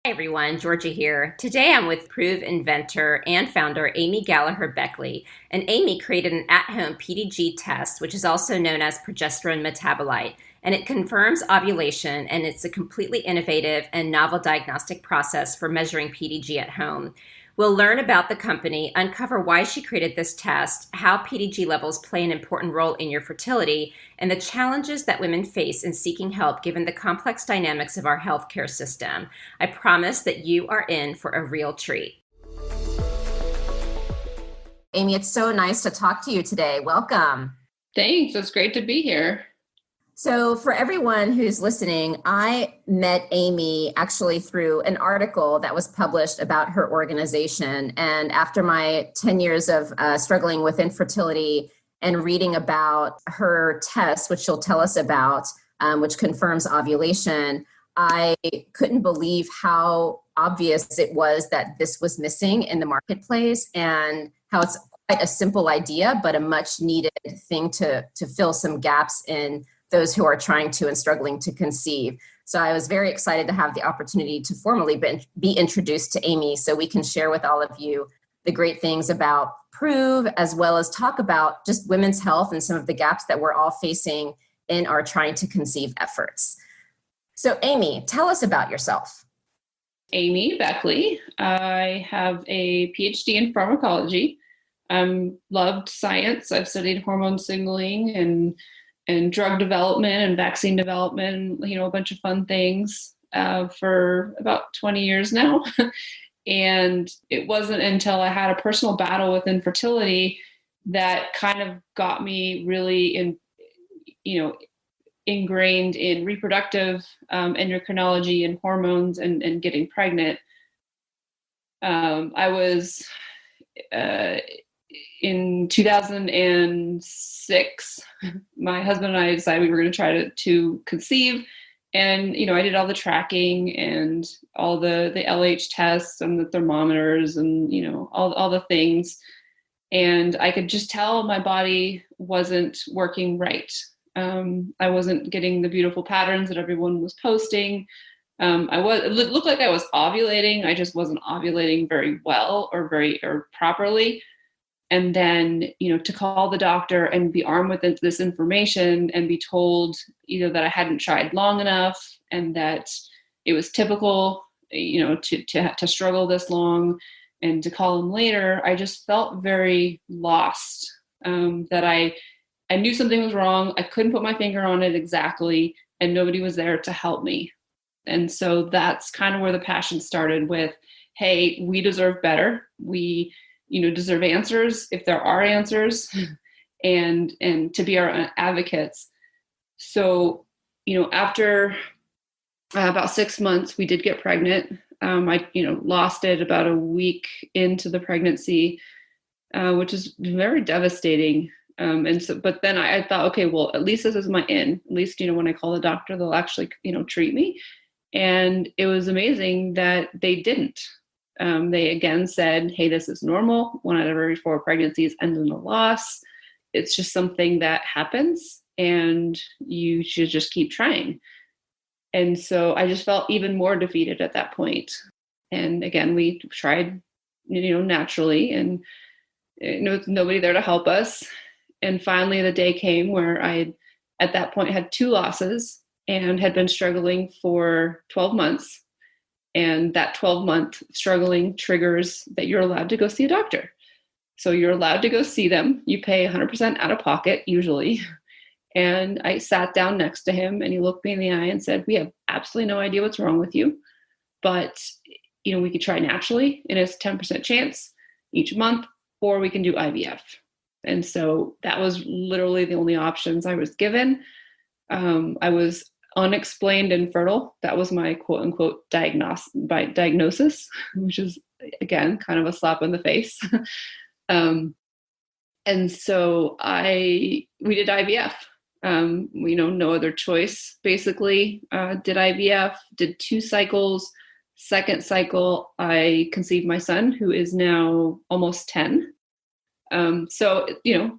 Hi everyone, Georgia here. Today I'm with Proov inventor and founder Amy Beckley. And Amy created an at-home PDG test, which is also known as progesterone metabolite. And it confirms ovulation, and it's a completely innovative and novel diagnostic process for measuring PDG at home. We'll learn about the company, uncover why she created this test, how PDG levels play an important role in your fertility, and the challenges that women face in seeking help given the complex dynamics of our healthcare system. I promise that you are in for a real treat. Amy, it's so nice to talk to you today. Welcome. Thanks. It's great to be here. So for everyone who's listening, I met Amy actually through an article that was published about her organization. And after my 10 years of struggling with infertility and reading about her test, which she'll tell us about, which confirms ovulation, I couldn't believe how obvious it was that this was missing in the marketplace, and how it's quite a simple idea, but a much needed thing to fill some gaps in those who are trying to and struggling to conceive. So I was very excited to have the opportunity to formally be introduced to Amy so we can share with all of you the great things about Proov, as well as talk about just women's health and some of the gaps that we're all facing in our trying to conceive efforts. So Amy, tell us about yourself. Amy Beckley. I have a PhD in pharmacology. Loved science. I've studied hormone signaling and drug development and vaccine development, a bunch of fun things for about 20 years now. And it wasn't until I had a personal battle with infertility that kind of got me really ingrained in reproductive endocrinology and hormones and getting pregnant. I was in 2006, my husband and I decided we were going to try to conceive. And, I did all the tracking and all the LH tests and the thermometers and, all the things. And I could just tell my body wasn't working right. I wasn't getting the beautiful patterns that everyone was posting. It looked like I was ovulating. I just wasn't ovulating very well or properly. And then, to call the doctor and be armed with this information and be told, that I hadn't tried long enough and that it was typical, to struggle this long, and to call him later, I just felt very lost, that I knew something was wrong. I couldn't put my finger on it exactly, and nobody was there to help me. And so that's kind of where the passion started with, hey, we deserve better. We deserve answers if there are answers, and to be our advocates. So, after about 6 months, we did get pregnant. I lost it about a week into the pregnancy, which is very devastating. But then I thought, okay, well, at least this is my in. At least, when I call the doctor, they'll actually, treat me. And it was amazing that they didn't. They again said, hey, this is normal. 1 out of every 4 pregnancies ends in a loss. It's just something that happens, and you should just keep trying. And so I just felt even more defeated at that point. And again, we tried, naturally, and nobody there to help us. And finally the day came where I, at that point, had 2 losses and had been struggling for 12 months. And that 12-month struggling triggers that you're allowed to go see a doctor. So you're allowed to go see them. You pay 100% out of pocket, usually. And I sat down next to him, and he looked me in the eye and said, we have absolutely no idea what's wrong with you, but we could try naturally, and it's a 10% chance each month, or we can do IVF. And so that was literally the only options I was given. I was unexplained infertile. That was my quote unquote diagnosis, which is again kind of a slap in the face. And so we did IVF. No other choice, basically. Did IVF, did 2 cycles. Second cycle, I conceived my son, who is now almost 10. So,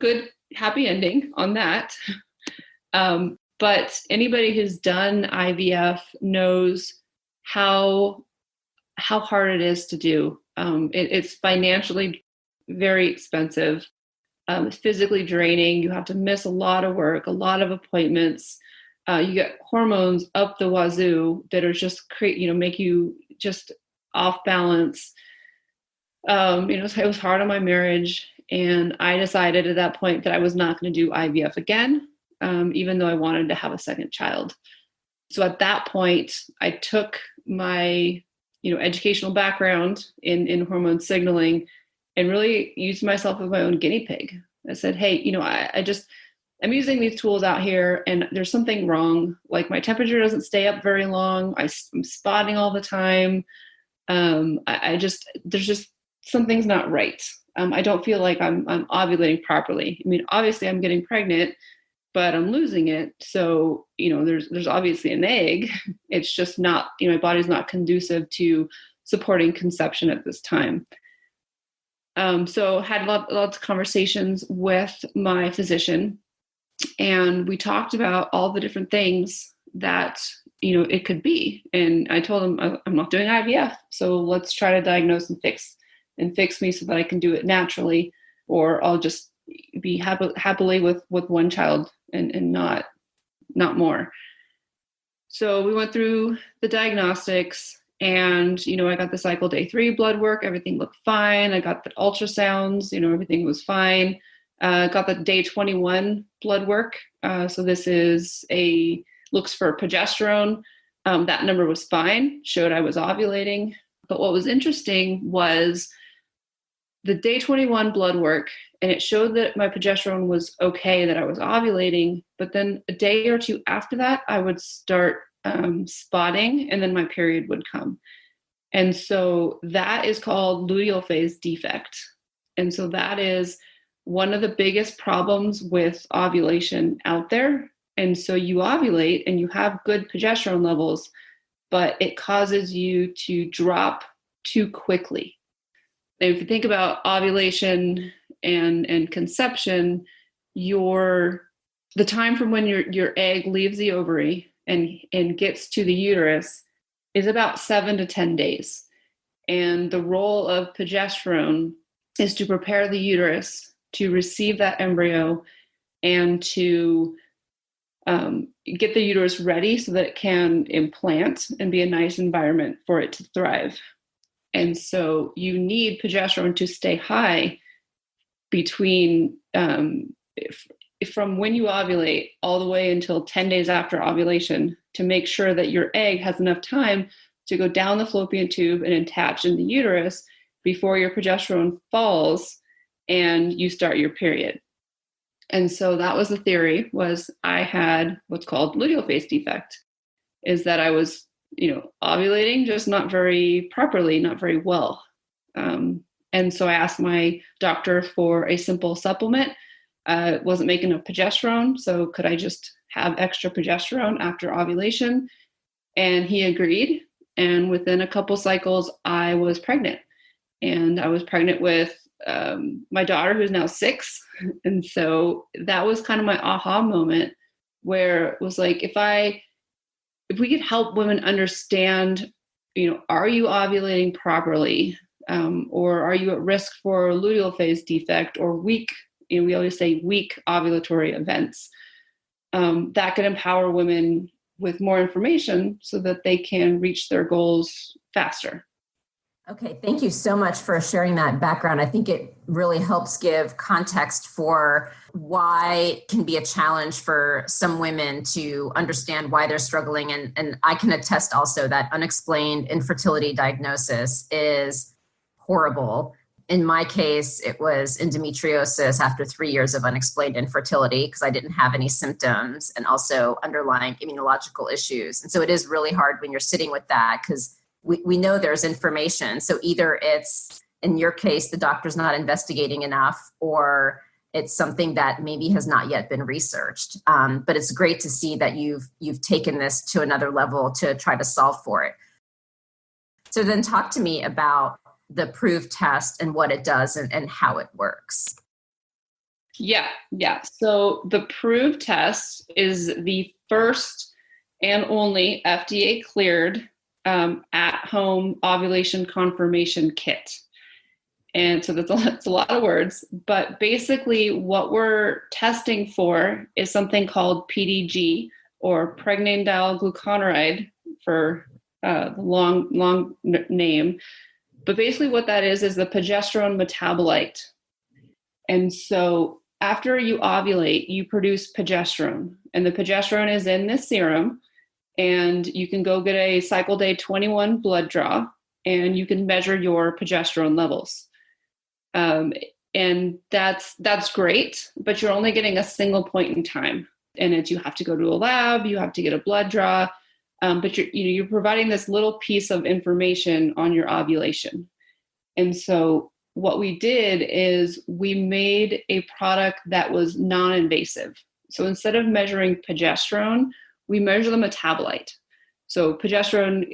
good, happy ending on that. But anybody who's done IVF knows how how hard it is to do. It's financially very expensive, physically draining. You have to miss a lot of work, a lot of appointments. You get hormones up the wazoo that are just make you just off balance. It was hard on my marriage, and I decided at that point that I was not going to do IVF again, even though I wanted to have a second child. So at that point, I took my, educational background in hormone signaling and really used myself as my own guinea pig. I said, hey, I'm using these tools out here and there's something wrong. Like my temperature doesn't stay up very long. I'm spotting all the time. There's just something's not right. I don't feel like I'm ovulating properly. I mean, obviously I'm getting pregnant, but I'm losing it. So, there's obviously an egg. It's just not, my body's not conducive to supporting conception at this time. So had lots of conversations with my physician, and we talked about all the different things that, it could be. And I told him, I'm not doing IVF. So let's try to diagnose and fix me so that I can do it naturally, or I'll just be happily with one child and not more. So we went through the diagnostics, and, I got the cycle day 3 blood work. Everything looked fine. I got the ultrasounds, everything was fine. Got the day 21 blood work. So this looks for progesterone. That number was fine, showed I was ovulating. But what was interesting was the day 21 blood work, and it showed that my progesterone was okay, that I was ovulating. But then a day or two after that, I would start spotting, and then my period would come. And so that is called luteal phase defect. And so that is one of the biggest problems with ovulation out there. And so you ovulate and you have good progesterone levels, but it causes you to drop too quickly. And if you think about ovulation and conception, the time from when your egg leaves the ovary and gets to the uterus is about 7 to 10 days. And the role of progesterone is to prepare the uterus to receive that embryo and to get the uterus ready so that it can implant and be a nice environment for it to thrive. And so you need progesterone to stay high between from when you ovulate all the way until 10 days after ovulation, to make sure that your egg has enough time to go down the fallopian tube and attach in the uterus before your progesterone falls and you start your period. And so that was the theory, was I had what's called luteal phase defect, is that I was, ovulating, just not very properly, not very well. And so I asked my doctor for a simple supplement. Wasn't making enough progesterone, so could I just have extra progesterone after ovulation? And he agreed. And within a couple cycles, I was pregnant. And I was pregnant with my daughter, who's now 6. And so that was kind of my aha moment, where it was like, if we could help women understand, are you ovulating properly? Or are you at risk for luteal phase defect or weak, we always say weak ovulatory events, that could empower women with more information so that they can reach their goals faster. Okay, thank you so much for sharing that background. I think it really helps give context for why it can be a challenge for some women to understand why they're struggling. And I can attest also that unexplained infertility diagnosis is horrible. In my case, it was endometriosis after 3 years of unexplained infertility because I didn't have any symptoms, and also underlying immunological issues. And so it is really hard when you're sitting with that, because we know there's information. So either it's, in your case, the doctor's not investigating enough, or it's something that maybe has not yet been researched. But it's great to see that you've taken this to another level to try to solve for it. So then talk to me about the Proov test and what it does and how it works. Yeah. So the Proov test is the first and only FDA cleared at-home ovulation confirmation kit. And so that's a lot of words, but basically what we're testing for is something called PDG, or pregnenyl glucuronide for the long name. But basically what that is the progesterone metabolite. And so after you ovulate, you produce progesterone, and the progesterone is in this serum, and you can go get a cycle day 21 blood draw, and you can measure your progesterone levels. And that's great, but you're only getting a single point in time. And you have to go to a lab, you have to get a blood draw, but you're providing this little piece of information on your ovulation. And so what we did is we made a product that was non-invasive. So instead of measuring progesterone, we measure the metabolite. So progesterone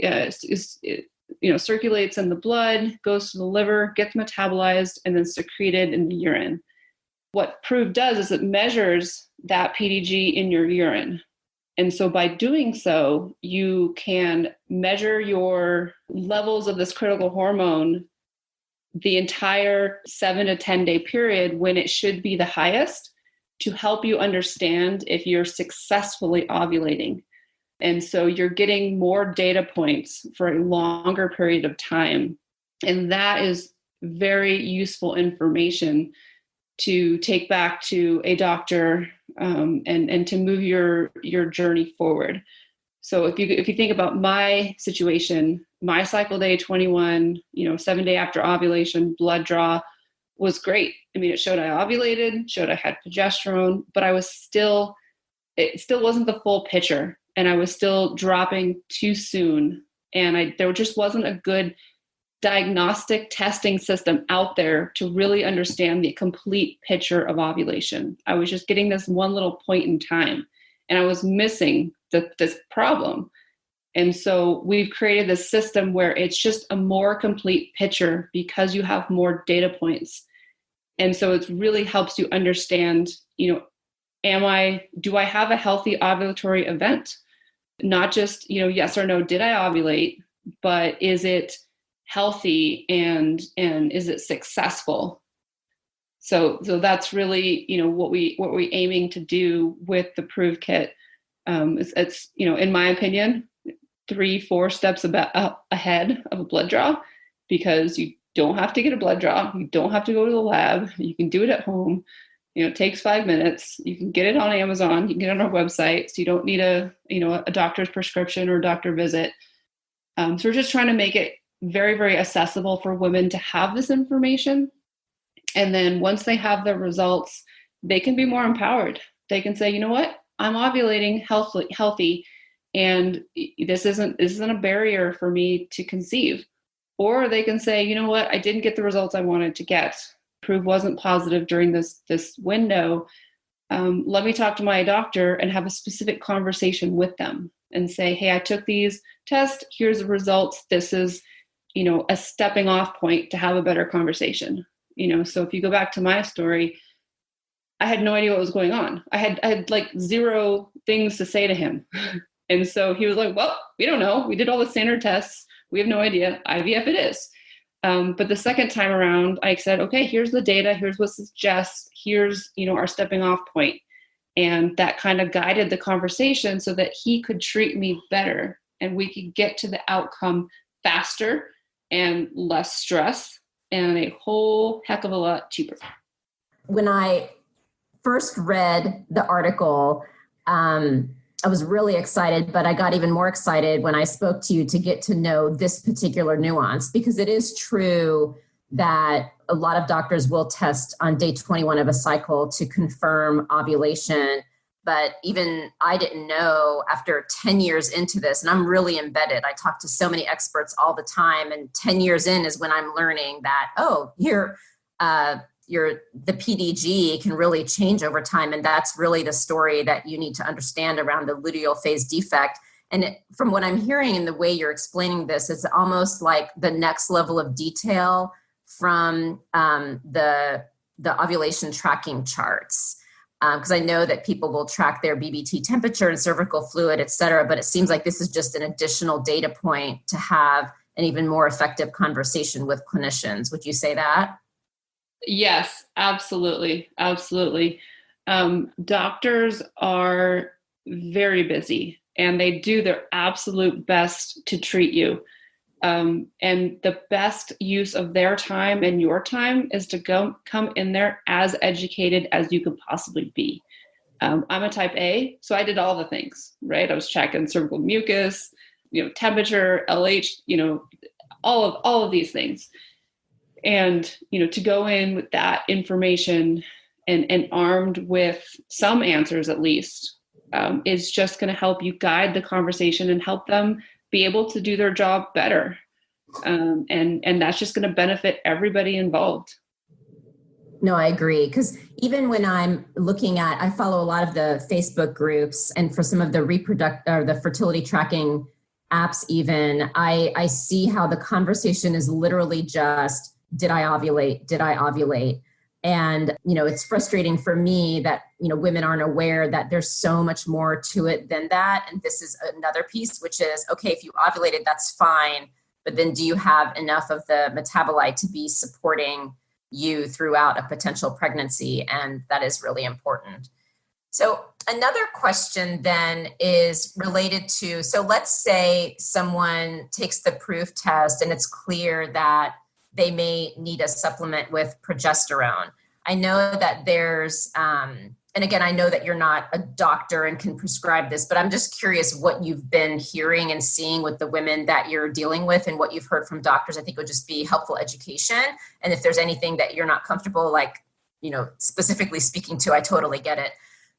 circulates in the blood, goes to the liver, gets metabolized, and then secreted in the urine. What Proov does is it measures that PDG in your urine. And so by doing so, you can measure your levels of this critical hormone the entire 7 to 10 day period when it should be the highest, to help you understand if you're successfully ovulating. And so you're getting more data points for a longer period of time. And that is very useful information to take back to a doctor and to move your journey forward. So if you think about my situation, my cycle day 21, 7 day after ovulation blood draw was great. I mean, it showed I ovulated, showed I had progesterone, but it still wasn't the full picture. And I was still dropping too soon. And there just wasn't a good diagnostic testing system out there to really understand the complete picture of ovulation. I was just getting this one little point in time, and I was missing this problem. And so we've created this system where it's just a more complete picture because you have more data points. And so it really helps you understand, do I have a healthy ovulatory event? Not just, yes or no, did I ovulate, but is it healthy and is it successful? So that's really, what we're aiming to do with the Proov kit. It's in my opinion, 3-4 steps ahead of a blood draw, because you don't have to get a blood draw. You don't have to go to the lab. You can do it at home. It takes 5 minutes. You can get it on Amazon. You can get it on our website. So you don't need a doctor's prescription or a doctor visit. So we're just trying to make it very, very accessible for women to have this information. And then once they have the results, they can be more empowered. They can say, you know what, I'm ovulating healthy, and this isn't a barrier for me to conceive. Or they can say, you know what, I didn't get the results I wanted to get. Proov wasn't positive during this window. Let me talk to my doctor and have a specific conversation with them and say, hey, I took these tests. Here's the results. This is, a stepping off point to have a better conversation. So if you go back to my story, I had no idea what was going on. I had like zero things to say to him. And so he was like, well, we don't know. We did all the standard tests. We have no idea. IVF it is. But the second time around, I said, okay, here's the data. Here's what suggests. Here's, our stepping off point. And that kind of guided the conversation so that he could treat me better and we could get to the outcome faster and less stress and a whole heck of a lot cheaper. When I first read the article, I was really excited, but I got even more excited when I spoke to you to get to know this particular nuance, because it is true that a lot of doctors will test on day 21 of a cycle to confirm ovulation. But even I didn't know after 10 years into this, and I'm really embedded. I talk to so many experts all the time, and 10 years in is when I'm learning that, the PDG can really change over time. And that's really the story that you need to understand around the luteal phase defect. And from what I'm hearing in the way you're explaining this, it's almost like the next level of detail from the ovulation tracking charts. Because I know that people will track their BBT temperature and cervical fluid, et cetera, but it seems like this is just an additional data point to have an even more effective conversation with clinicians. Would you say that? Yes, absolutely. Absolutely. Doctors are very busy and they do their absolute best to treat you. And the best use of their time and your time is to come in there as educated as you could possibly be. I'm a type A, so I did all the things, right? I was checking cervical mucus, temperature, LH, all of these things. And, to go in with that information and armed with some answers, at least, is just going to help you guide the conversation and help them be able to do their job better. And that's just going to benefit everybody involved. No, I agree. Because even when I'm looking at, I follow a lot of the Facebook groups, and for some of the fertility tracking apps, even I see how the conversation is literally just, did I ovulate? Did I ovulate? And, it's frustrating for me that, women aren't aware that there's so much more to it than that. And this is another piece, which is, okay, if you ovulated, that's fine. But then do you have enough of the metabolite to be supporting you throughout a potential pregnancy? And that is really important. So another question then is related to, so let's say someone takes the Proov test and it's clear that they may need a supplement with progesterone. I know that there's, and again, I know that you're not a doctor and can prescribe this, but I'm just curious what you've been hearing and seeing with the women that you're dealing with and what you've heard from doctors. I think it would just be helpful education. And if there's anything that you're not comfortable, specifically speaking to, I totally get it.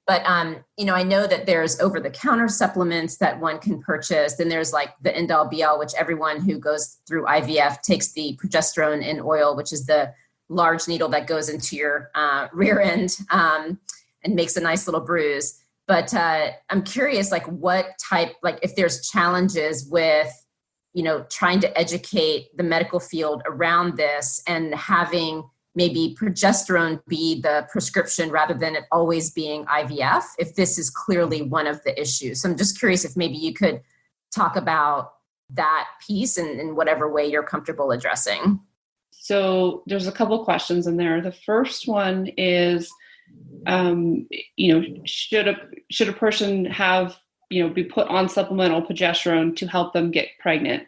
But, I know that there's over-the-counter supplements that one can purchase. Then there's like the end-all be-all, which everyone who goes through IVF takes the progesterone in oil, which is the large needle that goes into your rear end and makes a nice little bruise. But I'm curious, what type, if there's challenges with, trying to educate the medical field around this and having maybe progesterone be the prescription rather than it always being IVF, if this is clearly one of the issues. So I'm just curious if maybe you could talk about that piece in whatever way you're comfortable addressing. So there's a couple questions in there. The first one is, should a person have, be put on supplemental progesterone to help them get pregnant?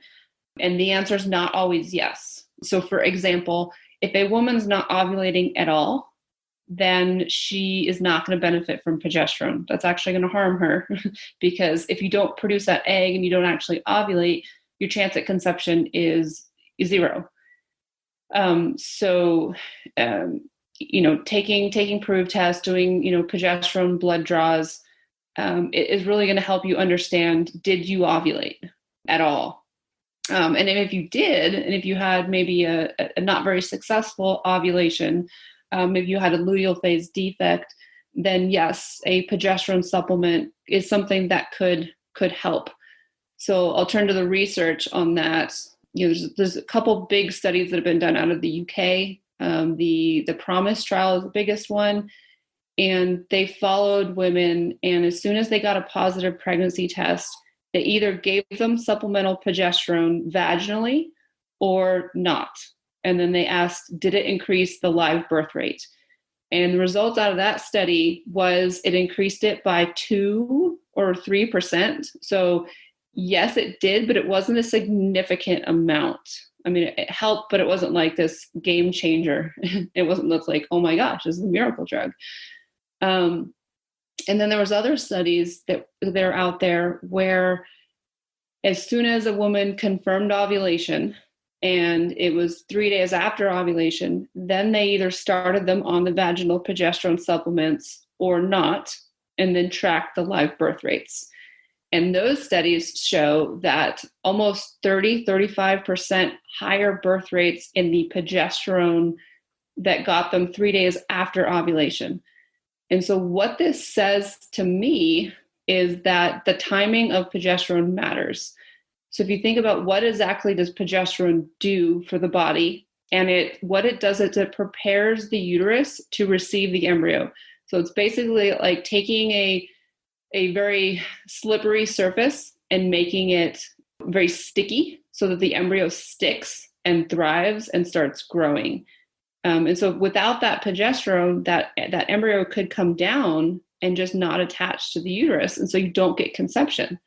And the answer is not always yes. So for example, if a woman's not ovulating at all, then she is not going to benefit from progesterone. That's actually going to harm her because if you don't produce that egg and you don't actually ovulate, your chance at conception is zero. Taking Proov tests, doing, progesterone blood draws, is really going to help you understand, did you ovulate at all? And if you did, and if you had maybe a not very successful ovulation, maybe you had a luteal phase defect, then yes, a progesterone supplement is something that could help. So I'll turn to the research on that. There's a couple big studies that have been done out of the UK. The Promise trial is the biggest one. And they followed women, and as soon as they got a positive pregnancy test, they either gave them supplemental progesterone vaginally or not. And then they asked, did it increase the live birth rate? And the results out of that study was it increased it by 2 or 3%. So yes, it did, but it wasn't a significant amount. I mean, it helped, but it wasn't like this game changer. It wasn't look like, oh my gosh, this is a miracle drug. And then there was other studies that are out there where as soon as a woman confirmed ovulation and it was 3 days after ovulation, then they either started them on the vaginal progesterone supplements or not, and then tracked the live birth rates. And those studies show that almost 35% higher birth rates in the progesterone that got them 3 days after ovulation. And so what this says to me is that the timing of progesterone matters. So if you think about what exactly does progesterone do for the body, and what it does is it prepares the uterus to receive the embryo. So it's basically like taking a very slippery surface and making it very sticky so that the embryo sticks and thrives and starts growing. And so without that progesterone, that embryo could come down and just not attach to the uterus. And so you don't get conception.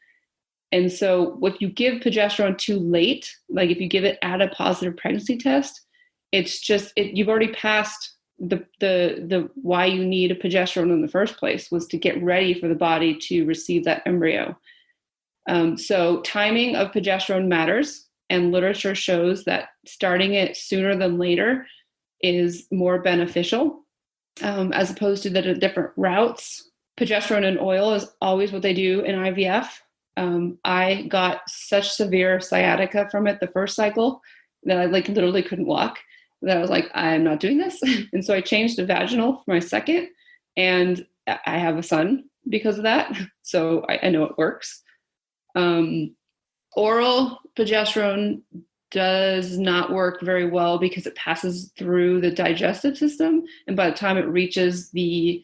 And so if you give progesterone too late, like if you give it at a positive pregnancy test, it's just, you've already passed the why you need a progesterone in the first place, was to get ready for the body to receive that embryo. So timing of progesterone matters, and literature shows that starting it sooner than later is more beneficial, as opposed to the different routes. Progesterone and oil is always what they do in IVF. I got such severe sciatica from it the first cycle that I literally couldn't walk, that I was like, I'm not doing this. And so I changed to vaginal for my second, and I have a son because of that. So I know it works. Oral progesterone does not work very well because it passes through the digestive system, and by the time it reaches the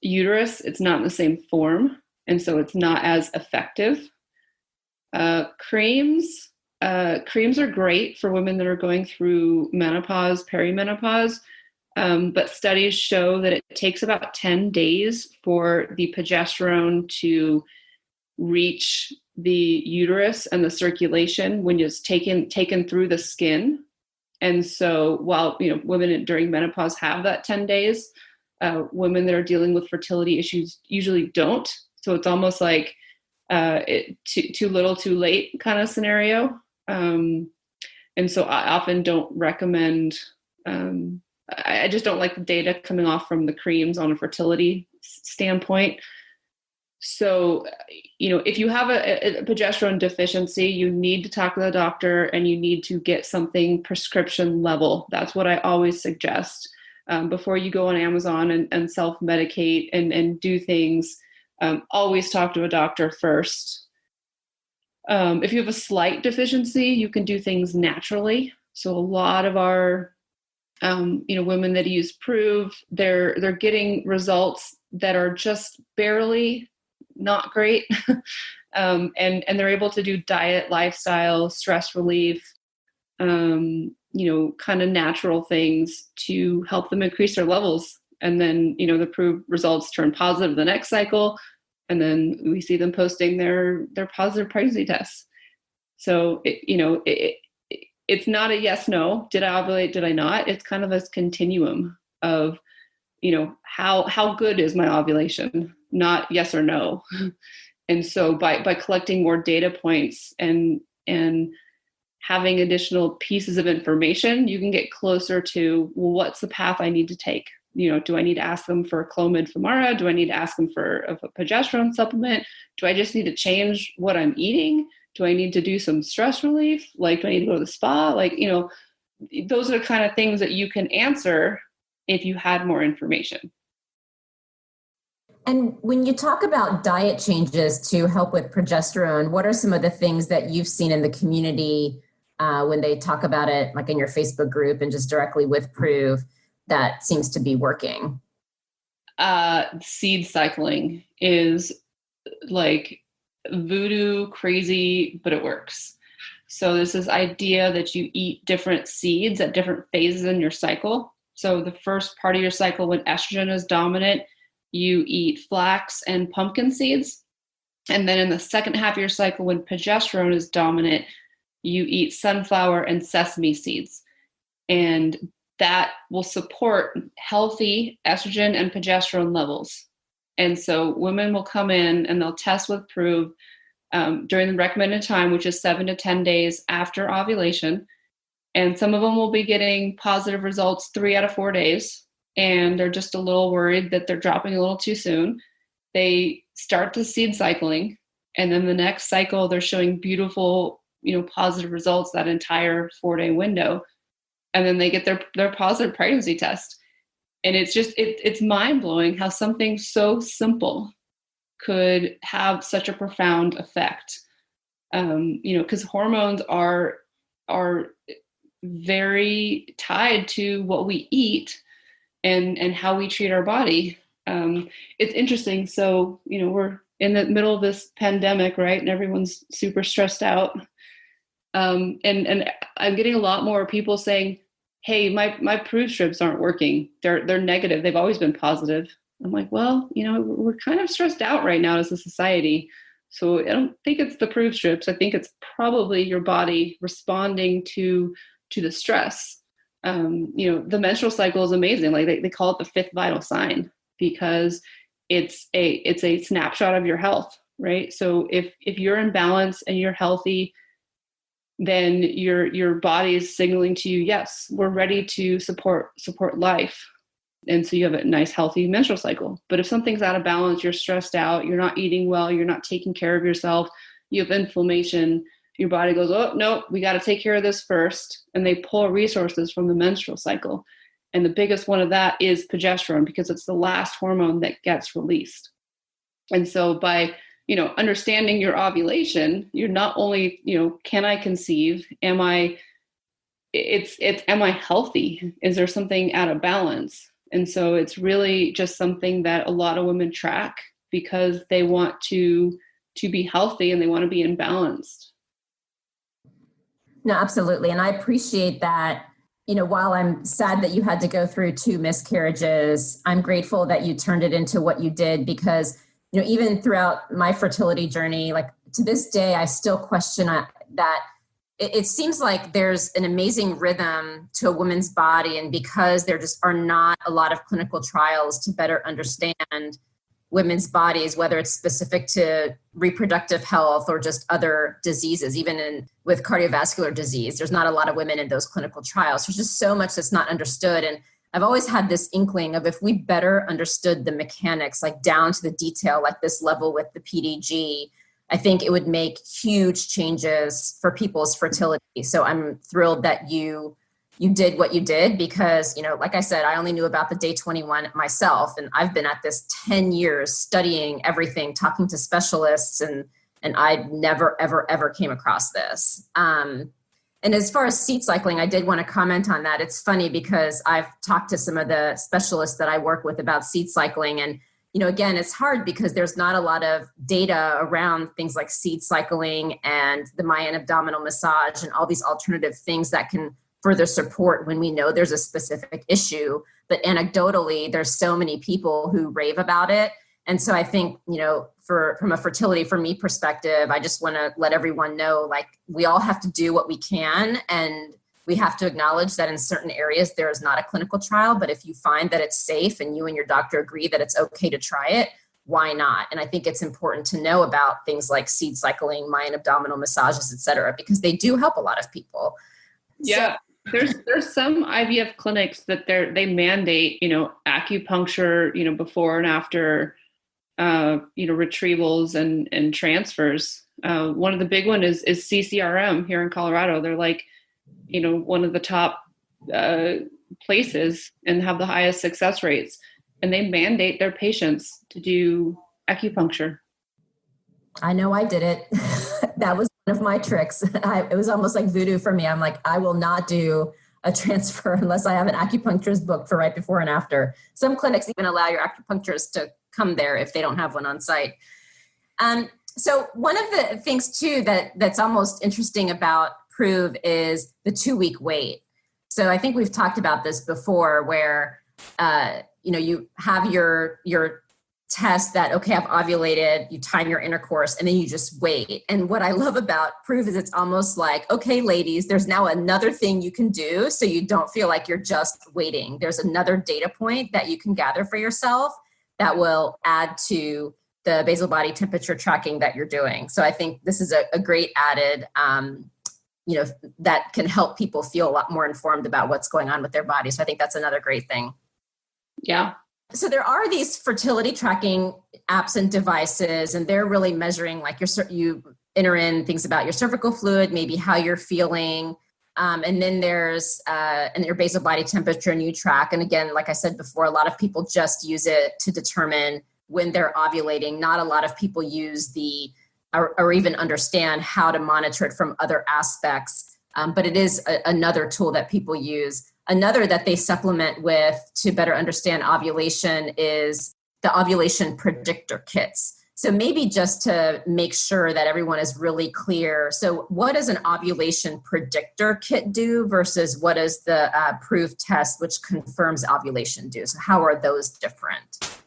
uterus, it's not in the same form, and so it's not as effective. Creams are great for women that are going through menopause, perimenopause, but studies show that it takes about 10 days for the progesterone to reach the uterus and the circulation when it's taken through the skin. And so while women during menopause have that 10 days, women that are dealing with fertility issues usually don't. So it's almost like too little, too late kind of scenario. And so I often don't recommend, I just don't like the data coming off from the creams on a fertility standpoint. So, if you have a progesterone deficiency, you need to talk to the doctor and you need to get something prescription level. That's what I always suggest. Before you go on Amazon and self-medicate and do things, always talk to a doctor first. If you have a slight deficiency, you can do things naturally. So a lot of our, women that use Proov, they're getting results that are just barely not great. And they're able to do diet, lifestyle, stress relief, kind of natural things to help them increase their levels. And then, the Proov results turn positive the next cycle. And then we see them posting their positive pregnancy tests. So, it's not a yes, no. Did I ovulate? Did I not? It's kind of this continuum of, how good is my ovulation? Not yes or no. And so by collecting more data points and having additional pieces of information, you can get closer to, well, what's the path I need to take? Do I need to ask them for Clomid Femara? Do I need to ask them for a progesterone supplement? Do I just need to change what I'm eating? Do I need to do some stress relief? Do I need to go to the spa? Those are the kind of things that you can answer if you had more information. And when you talk about diet changes to help with progesterone, what are some of the things that you've seen in the community when they talk about it, like in your Facebook group and just directly with Proov, that seems to be working? Seed cycling is like voodoo crazy, but it works. So this is idea that you eat different seeds at different phases in your cycle. So the first part of your cycle, when estrogen is dominant, you eat flax and pumpkin seeds. And then in the second half of your cycle, when progesterone is dominant, you eat sunflower and sesame seeds. And that will support healthy estrogen and progesterone levels. And so women will come in and they'll test with Proov during the recommended time, which is 7 to 10 days after ovulation. And some of them will be getting positive results 3 out of 4 days. And they're just a little worried that they're dropping a little too soon. They start the seed cycling, and then the next cycle, they're showing beautiful, positive results that entire 4-day window. And then they get their positive pregnancy test. And it's just, it's mind blowing how something so simple could have such a profound effect. Because hormones are very tied to what we eat. and how we treat our body. It's interesting. So, we're in the middle of this pandemic, right? And everyone's super stressed out. And I'm getting a lot more people saying, hey, my Proov strips aren't working. They're negative. They've always been positive. I'm like, well, we're kind of stressed out right now as a society. So I don't think it's the Proov strips. I think it's probably your body responding to the stress. The menstrual cycle is amazing. Like they call it the fifth vital sign because it's a snapshot of your health, right? So if you're in balance and you're healthy, then your body is signaling to you, yes, we're ready to support life. And so you have a nice, healthy menstrual cycle. But if something's out of balance, you're stressed out, you're not eating well, you're not taking care of yourself, you have inflammation, your body goes, oh, no, we got to take care of this first. And they pull resources from the menstrual cycle. And the biggest one of that is progesterone, because it's the last hormone that gets released. And so by understanding your ovulation, you're not only, can I conceive? Am I healthy? Is there something out of balance? And so it's really just something that a lot of women track because they want to be healthy and they want to be in balance. No, absolutely. And I appreciate that. While I'm sad that you had to go through 2 miscarriages, I'm grateful that you turned it into what you did because even throughout my fertility journey, like to this day, I still question that it seems like there's an amazing rhythm to a woman's body. And because there just are not a lot of clinical trials to better understand women's bodies, whether it's specific to reproductive health or just other diseases, even with cardiovascular disease, there's not a lot of women in those clinical trials. There's just so much that's not understood. And I've always had this inkling of if we better understood the mechanics, like down to the detail, like this level with the PDG, I think it would make huge changes for people's fertility. So I'm thrilled that you did what you did because, like I said, I only knew about the day 21 myself. And I've been at this 10 years studying everything, talking to specialists, and I never, ever, ever came across this. And as far as seed cycling, I did want to comment on that. It's funny because I've talked to some of the specialists that I work with about seed cycling. And, again, it's hard because there's not a lot of data around things like seed cycling and the Mayan abdominal massage and all these alternative things that can further support when we know there's a specific issue. But anecdotally, there's so many people who rave about it. And so I think, from a fertility for me perspective, I just want to let everyone know, like, we all have to do what we can. And we have to acknowledge that in certain areas, there is not a clinical trial. But if you find that it's safe and you and your doctor agree that it's okay to try it, why not? And I think it's important to know about things like seed cycling, Mayan abdominal massages, et cetera, because they do help a lot of people. Yeah. So, there's some IVF clinics that they mandate, acupuncture, before and after, retrievals and transfers. One of the big one is CCRM here in Colorado. They're like, one of the top places and have the highest success rates. And they mandate their patients to do acupuncture. I know I did it. That was one of my tricks. It was almost like voodoo for me. I'm like, I will not do a transfer unless I have an acupuncturist booked for right before and after. Some clinics even allow your acupuncturist to come there if they don't have one on site. So one of the things too that's almost interesting about Proov is the 2-week wait. So I think we've talked about this before where, you have your test that, okay, I've ovulated, you time your intercourse, and then you just wait. And what I love about Proov is it's almost like, okay, ladies, there's now another thing you can do so you don't feel like you're just waiting. There's another data point that you can gather for yourself that will add to the basal body temperature tracking that you're doing. So I think this is a great added, that can help people feel a lot more informed about what's going on with their body. So I think that's another great thing. Yeah. So there are these fertility tracking apps and devices, and they're really measuring, like, you enter in things about your cervical fluid, maybe how you're feeling. And then there's and your basal body temperature, and you track. And again, like I said before, a lot of people just use it to determine when they're ovulating. Not a lot of people use or even understand how to monitor it from other aspects. But it is another tool that people use. Another that they supplement with to better understand ovulation is the ovulation predictor kits. So maybe just to make sure that everyone is really clear. So what does an ovulation predictor kit do versus what does the Proov test, which confirms ovulation, do? So how are those different?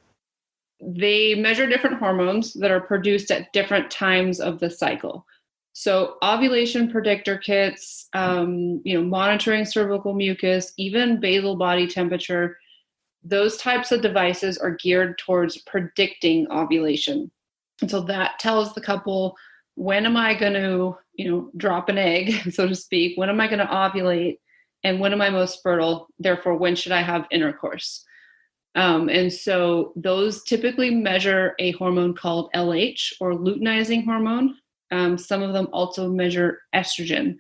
They measure different hormones that are produced at different times of the cycle. So ovulation predictor kits, monitoring cervical mucus, even basal body temperature, those types of devices are geared towards predicting ovulation. And so that tells the couple, when am I going to, drop an egg, so to speak? When am I going to ovulate? And when am I most fertile? Therefore, when should I have intercourse? And so those typically measure a hormone called LH, or luteinizing hormone. Some of them also measure estrogen.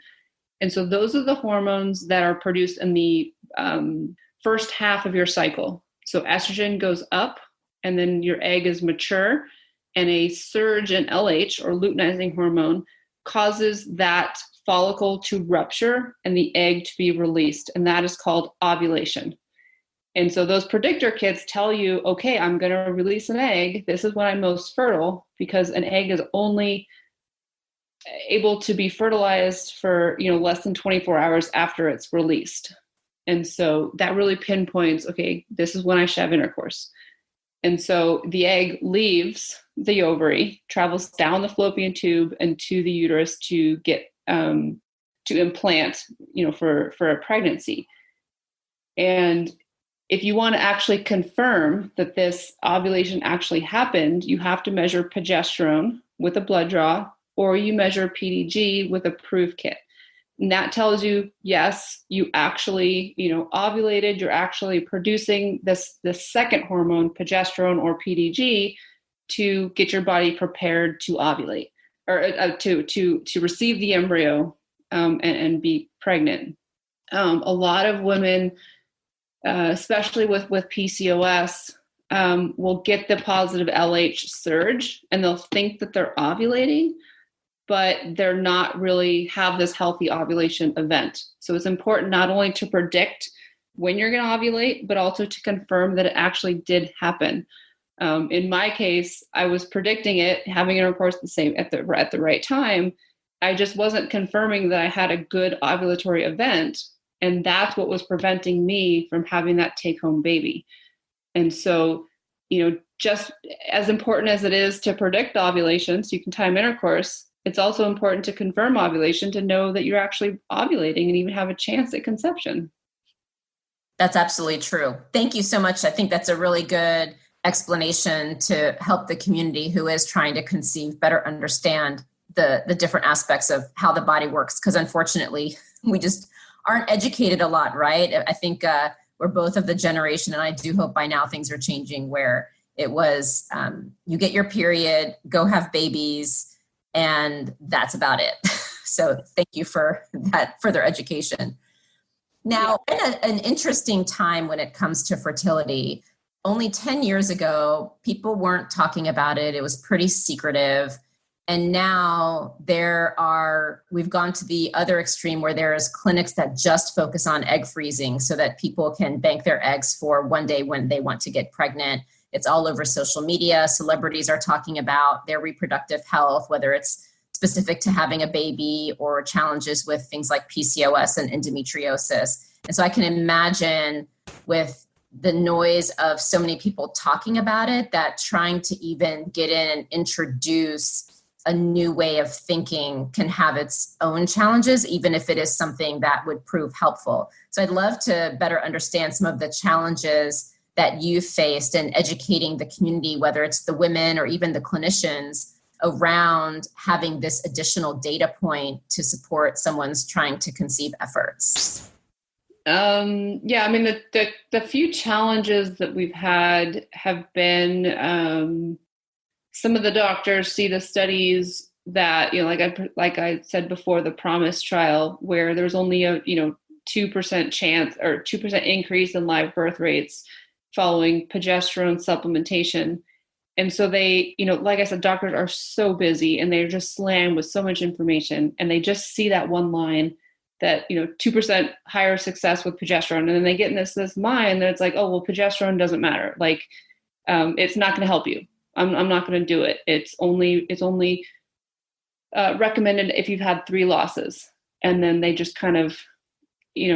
And so those are the hormones that are produced in the first half of your cycle. So estrogen goes up, and then your egg is mature, and a surge in LH, or luteinizing hormone, causes that follicle to rupture and the egg to be released. And that is called ovulation. And so those predictor kits tell you, okay, I'm going to release an egg. This is when I'm most fertile, because an egg is only able to be fertilized for, less than 24 hours after it's released. And so that really pinpoints, okay, this is when I should have intercourse. And so the egg leaves the ovary, travels down the fallopian tube and to the uterus to get to implant, for a pregnancy. And if you want to actually confirm that this ovulation actually happened, you have to measure progesterone with a blood draw, or you measure PDG with a Proov kit. And that tells you, yes, you actually, ovulated, you're actually producing this second hormone, progesterone or PDG, to get your body prepared to ovulate, or to receive the embryo and be pregnant. A lot of women, especially with PCOS, will get the positive LH surge, and they'll think that they're ovulating, but they're not really have this healthy ovulation event. So it's important not only to predict when you're going to ovulate, but also to confirm that it actually did happen. In my case, I was predicting it, having intercourse at the right time. I just wasn't confirming that I had a good ovulatory event. And that's what was preventing me from having that take-home baby. And so, just as important as it is to predict ovulation so you can time intercourse, it's also important to confirm ovulation to know that you're actually ovulating and even have a chance at conception. That's absolutely true. Thank you so much. I think that's a really good explanation to help the community who is trying to conceive better understand the different aspects of how the body works. Because unfortunately, we just aren't educated a lot, right? I think we're both of the generation, and I do hope by now things are changing, where it was you get your period, go have babies, and that's about it. So thank you for that further education. Now, in an interesting time when it comes to fertility, only 10 years ago, people weren't talking about it. It was pretty secretive. And now we've gone to the other extreme where there's clinics that just focus on egg freezing so that people can bank their eggs for one day when they want to get pregnant. It's all over social media. Celebrities are talking about their reproductive health, whether it's specific to having a baby or challenges with things like PCOS and endometriosis. And so I can imagine with the noise of so many people talking about it, that trying to even get in and introduce a new way of thinking can have its own challenges, even if it is something that would prove helpful. So I'd love to better understand some of the challenges that you faced in educating the community, whether it's the women or even the clinicians, around having this additional data point to support someone's trying to conceive efforts. The few challenges that we've had have been some of the doctors see the studies that, like I said before, the PROMISE trial, where there's only a 2% chance or 2% increase in live birth rates following progesterone supplementation. And so they, like I said, doctors are so busy and they're just slammed with so much information, and they just see that one line that, 2% higher success with progesterone. And then they get in this mind that it's like, oh, well, progesterone doesn't matter. Like, it's not going to help you. I'm not going to do it. It's only recommended if you've had 3 losses. And then they just kind of,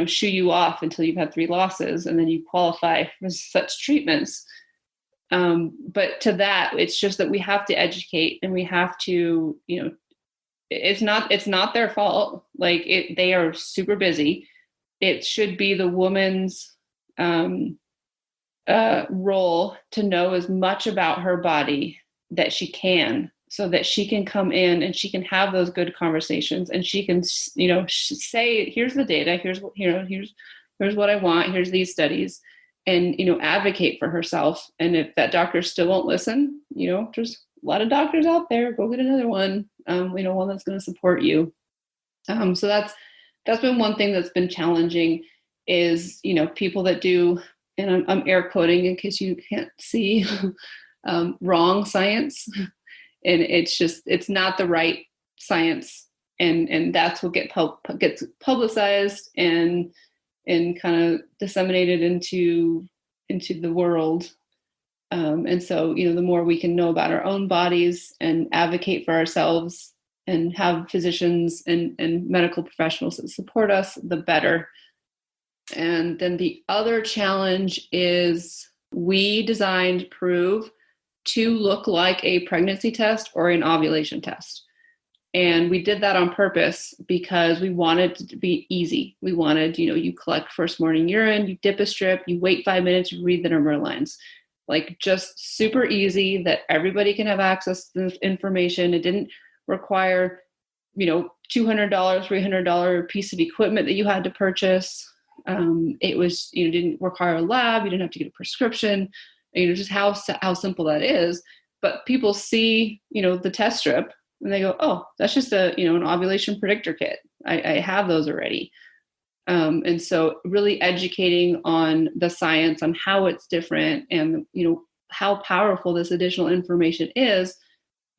shoo you off until you've had 3 losses, and then you qualify for such treatments. But to that, it's just that we have to educate, and we have to, it's not their fault. Like, they are super busy. It should be the woman's role to know as much about her body that she can, so that she can come in and she can have those good conversations, and she can, say, here's the data, here's what I want, here's these studies, and, advocate for herself. And if that doctor still won't listen, there's a lot of doctors out there, go get another one, one that's going to support you. So that's been one thing that's been challenging is, people that do, and I'm air quoting in case you can't see, wrong science. And it's not the right science. And that's what gets publicized and kind of disseminated into the world. And so, the more we can know about our own bodies and advocate for ourselves and have physicians and medical professionals that support us, the better. And then the other challenge is we designed Proov to look like a pregnancy test or an ovulation test. And we did that on purpose because we wanted it to be easy. We wanted, you collect first morning urine, you dip a strip, you wait 5 minutes, you read the number lines. Like, just super easy that everybody can have access to this information. It didn't require, $200, $300 piece of equipment that you had to purchase. It was, didn't require a lab. You didn't have to get a prescription. Just how simple that is. But people see, the test strip and they go, oh, that's just an ovulation predictor kit. I have those already. And so really educating on the science, on how it's different, and, how powerful this additional information is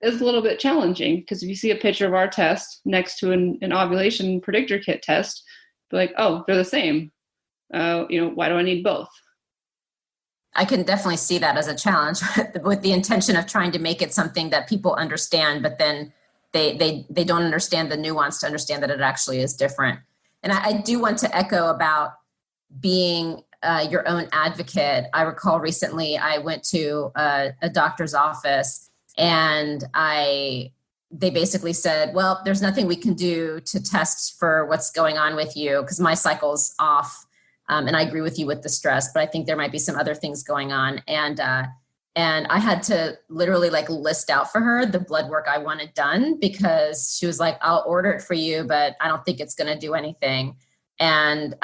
a little bit challenging, because if you see a picture of our test next to an ovulation predictor kit test, be like, oh, they're the same. Why do I need both? I can definitely see that as a challenge with the intention of trying to make it something that people understand, but then they don't understand the nuance to understand that it actually is different. And I do want to echo about being your own advocate. I recall recently I went to a doctor's office, and they basically said, well, there's nothing we can do to test for what's going on with you because my cycle's off. And I agree with you with the stress, but I think there might be some other things going on. And I had to literally list out for her the blood work I wanted done, because she was like, I'll order it for you, but I don't think it's going to do anything. And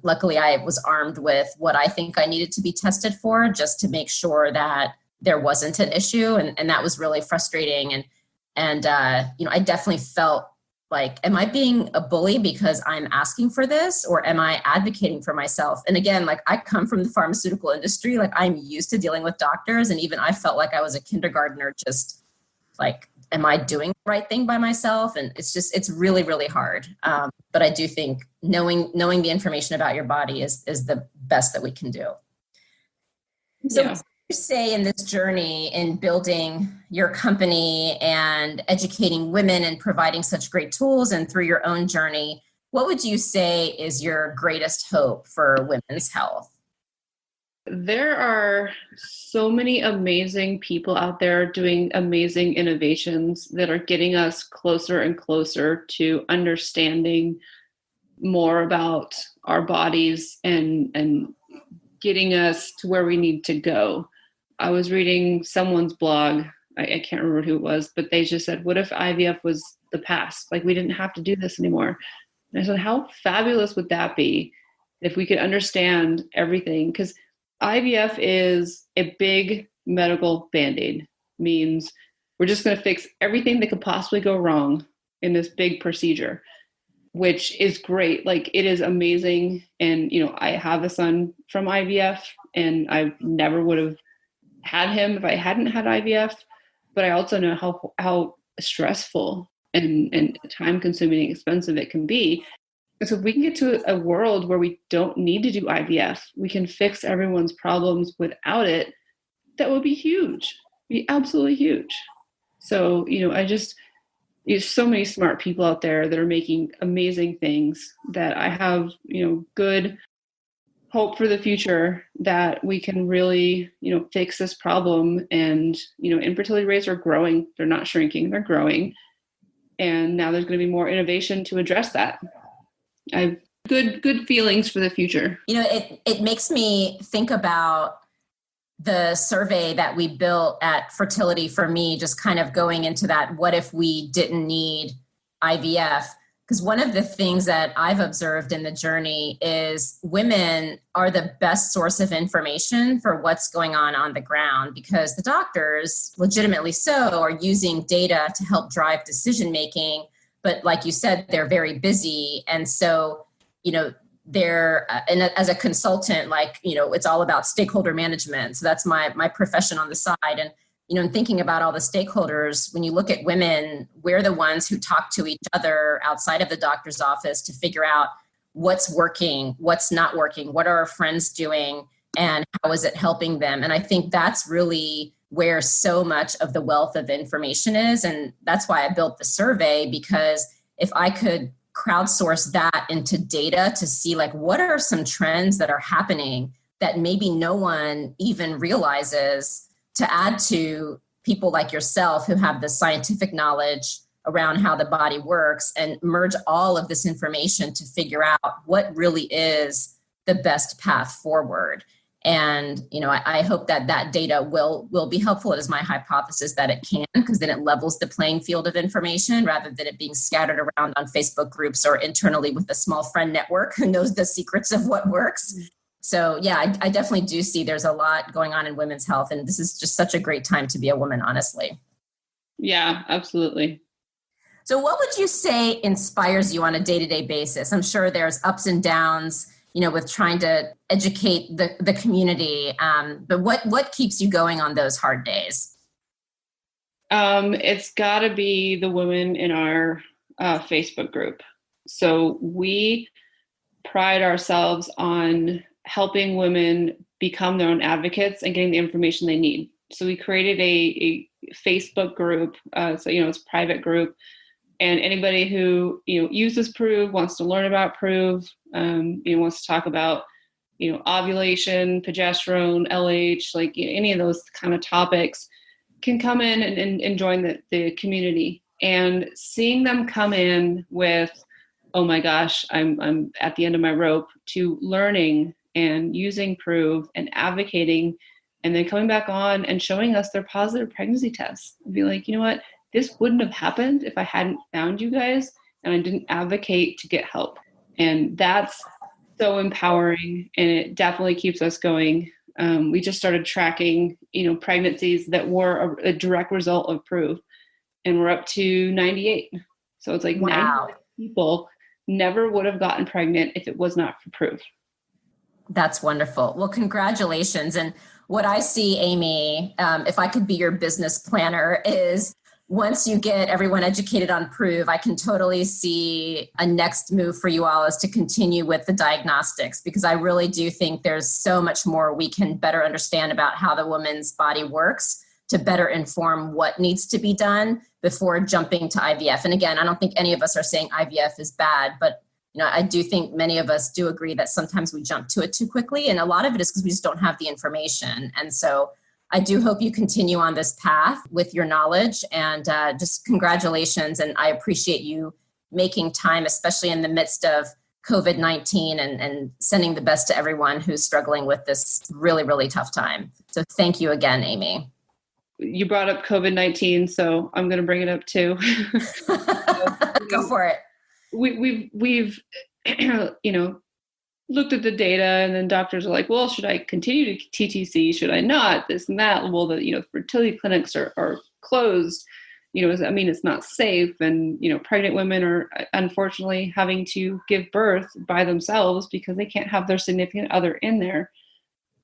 luckily I was armed with what I think I needed to be tested for, just to make sure that there wasn't an issue. And that was really frustrating. And I definitely felt like, am I being a bully because I'm asking for this, or am I advocating for myself? And again, I come from the pharmaceutical industry, I'm used to dealing with doctors. And even I felt like I was a kindergartner, just am I doing the right thing by myself? And it's really, really hard. But I do think knowing the information about your body is the best that we can do. So yeah. You say in this journey in building your company and educating women and providing such great tools, and through your own journey, what would you say is your greatest hope for women's health? There are so many amazing people out there doing amazing innovations that are getting us closer and closer to understanding more about our bodies and getting us to where we need to go. I was reading someone's blog, I can't remember who it was, but they just said, what if IVF was the past? We didn't have to do this anymore. And I said, how fabulous would that be if we could understand everything? Because IVF is a big medical Band-Aid. Means we're just going to fix everything that could possibly go wrong in this big procedure, which is great. It is amazing. And, I have a son from IVF, and I never would have had him if I hadn't had IVF, but I also know how stressful and time consuming and expensive it can be. So if we can get to a world where we don't need to do IVF, we can fix everyone's problems without it, that would be huge, be absolutely huge. So, there's so many smart people out there that are making amazing things that I have, good hope for the future that we can really, fix this problem. And, infertility rates are growing. They're not shrinking, they're growing. And now there's going to be more innovation to address that. I have good feelings for the future. It makes me think about the survey that we built at Fertility for me, just kind of going into that, what if we didn't need IVF? Because one of the things that I've observed in the journey is women are the best source of information for what's going on the ground, because the doctors, legitimately so, are using data to help drive decision making. But like you said, they're very busy. And so, they're, and as a consultant, it's all about stakeholder management. So that's my profession on the side. And, in thinking about all the stakeholders, when you look at women, we're the ones who talk to each other outside of the doctor's office to figure out what's working, what's not working, what are our friends doing, and how is it helping them. And I think that's really where so much of the wealth of information is. And that's why I built the survey, because if I could crowdsource that into data to see what are some trends that are happening that maybe no one even realizes, to add to people like yourself who have the scientific knowledge around how the body works, and merge all of this information to figure out what really is the best path forward. And, I hope that data will be helpful. It is my hypothesis that it can, because then it levels the playing field of information rather than it being scattered around on Facebook groups or internally with a small friend network who knows the secrets of what works. So yeah, I definitely do see there's a lot going on in women's health, and this is just such a great time to be a woman, honestly. Yeah, absolutely. So what would you say inspires you on a day-to-day basis? I'm sure there's ups and downs, with trying to educate the community. But what keeps you going on those hard days? It's got to be the women in our Facebook group. So we pride ourselves on helping women become their own advocates and getting the information they need. So we created a Facebook group. It's a private group, and anybody who, uses Proov, wants to learn about Proov, wants to talk about, ovulation, progesterone, LH, any of those kind of topics, can come in and join the community. And seeing them come in with, oh my gosh, I'm at the end of my rope, to learning and using Proov and advocating, and then coming back on and showing us their positive pregnancy tests. I'd be like, you know what? This wouldn't have happened if I hadn't found you guys and I didn't advocate to get help. And that's so empowering, and it definitely keeps us going. We just started tracking, pregnancies that were a direct result of Proov, and we're up to 98. So it's like, wow, 98 people never would have gotten pregnant if it was not for Proov. That's wonderful. Well, congratulations. And what I see, Amy, if I could be your business planner, is once you get everyone educated on Proov, I can totally see a next move for you all is to continue with the diagnostics, because I really do think there's so much more we can better understand about how the woman's body works to better inform what needs to be done before jumping to IVF. And again, I don't think any of us are saying IVF is bad, but I do think many of us do agree that sometimes we jump to it too quickly. And a lot of it is because we just don't have the information. And so I do hope you continue on this path with your knowledge, and just congratulations. And I appreciate you making time, especially in the midst of COVID-19, and sending the best to everyone who's struggling with this really, really tough time. So thank you again, Amy. You brought up COVID-19, so I'm going to bring it up too. Go for it. We've looked at the data, and then doctors are like, well, should I continue to TTC? Should I not? This and that. Well, the fertility clinics are closed. It's not safe. And, pregnant women are unfortunately having to give birth by themselves because they can't have their significant other in there.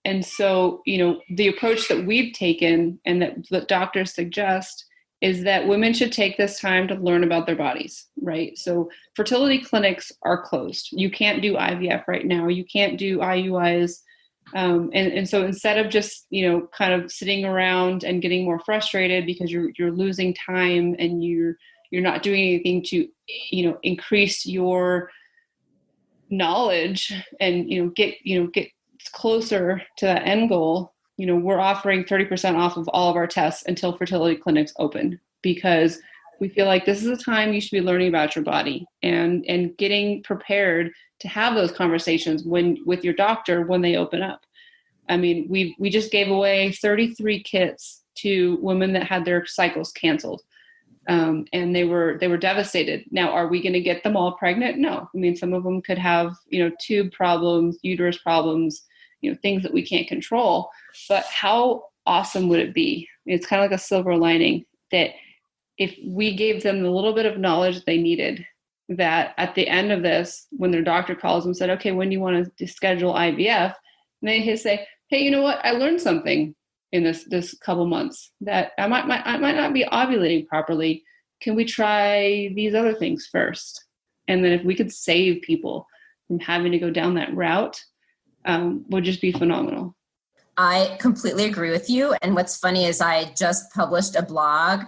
And so, the approach that we've taken and that the doctors suggest is that women should take this time to learn about their bodies, right? So fertility clinics are closed. You can't do IVF right now. You can't do IUIs. And so instead of just, kind of sitting around and getting more frustrated because you're losing time and you're not doing anything to, increase your knowledge and, get closer to that end goal, we're offering 30% off of all of our tests until fertility clinics open, because we feel like this is a time you should be learning about your body and getting prepared to have those conversations with your doctor when they open up. I mean, we just gave away 33 kits to women that had their cycles canceled. And they were devastated. Now, are we going to get them all pregnant? No. I mean, some of them could have, tube problems, uterus problems, things that we can't control. But how awesome would it be? It's kind of like a silver lining that if we gave them the little bit of knowledge they needed, that at the end of this, when their doctor calls them and said, okay, when do you want to schedule IVF? And they say, hey, you know what? I learned something in this couple months that I might not be ovulating properly. Can we try these other things first? And then if we could save people from having to go down that route, would just be phenomenal. I completely agree with you. And what's funny is I just published a blog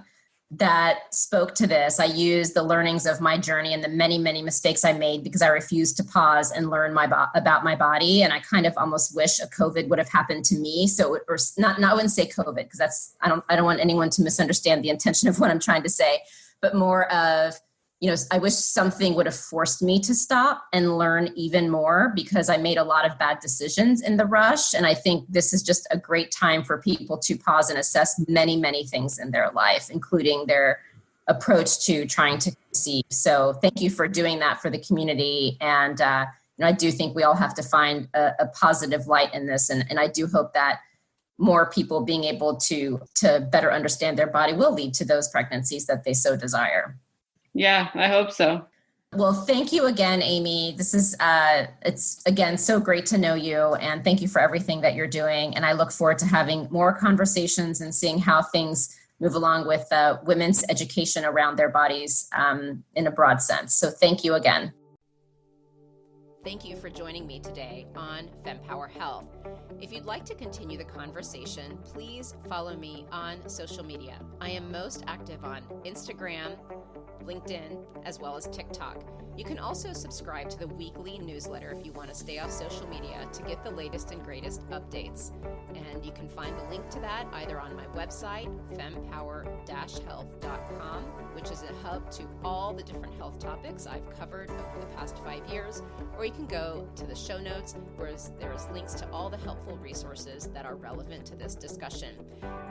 that spoke to this. I used the learnings of my journey and the many, many mistakes I made because I refused to pause and learn about my body. And I kind of almost wish a COVID would have happened to me. So, or not, I wouldn't say COVID, because I don't want anyone to misunderstand the intention of what I'm trying to say, but more of, I wish something would have forced me to stop and learn even more, because I made a lot of bad decisions in the rush. And I think this is just a great time for people to pause and assess many, many things in their life, including their approach to trying to conceive. So thank you for doing that for the community. And I do think we all have to find a positive light in this. And I do hope that more people being able to better understand their body will lead to those pregnancies that they so desire. Yeah, I hope so. Well, thank you again, Amy. This is, it's again, so great to know you, and thank you for everything that you're doing. And I look forward to having more conversations and seeing how things move along with women's education around their bodies in a broad sense. So thank you again. Thank you for joining me today on Fempower Health. If you'd like to continue the conversation, please follow me on social media. I am most active on Instagram, LinkedIn, as well as TikTok. You can also subscribe to the weekly newsletter if you want to stay off social media to get the latest and greatest updates. And you can find the link to that either on my website, fempower-health.com, which is a hub to all the different health topics I've covered over the past 5 years, or you can go to the show notes where there's links to all the helpful resources that are relevant to this discussion.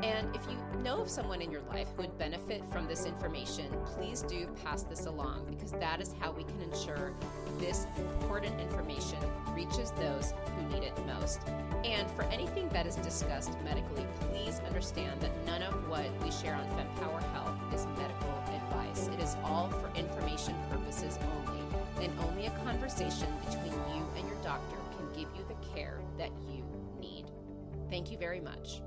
And if you know of someone in your life who would benefit from this information, please do pass this along, because that is how we can ensure this important information reaches those who need it most. And for anything that is discussed medically, please understand that none of what we share on Fempower Health is medical advice. It is all for information purposes only, and only a conversation between you and your doctor can give you the care that you need. Thank you very much.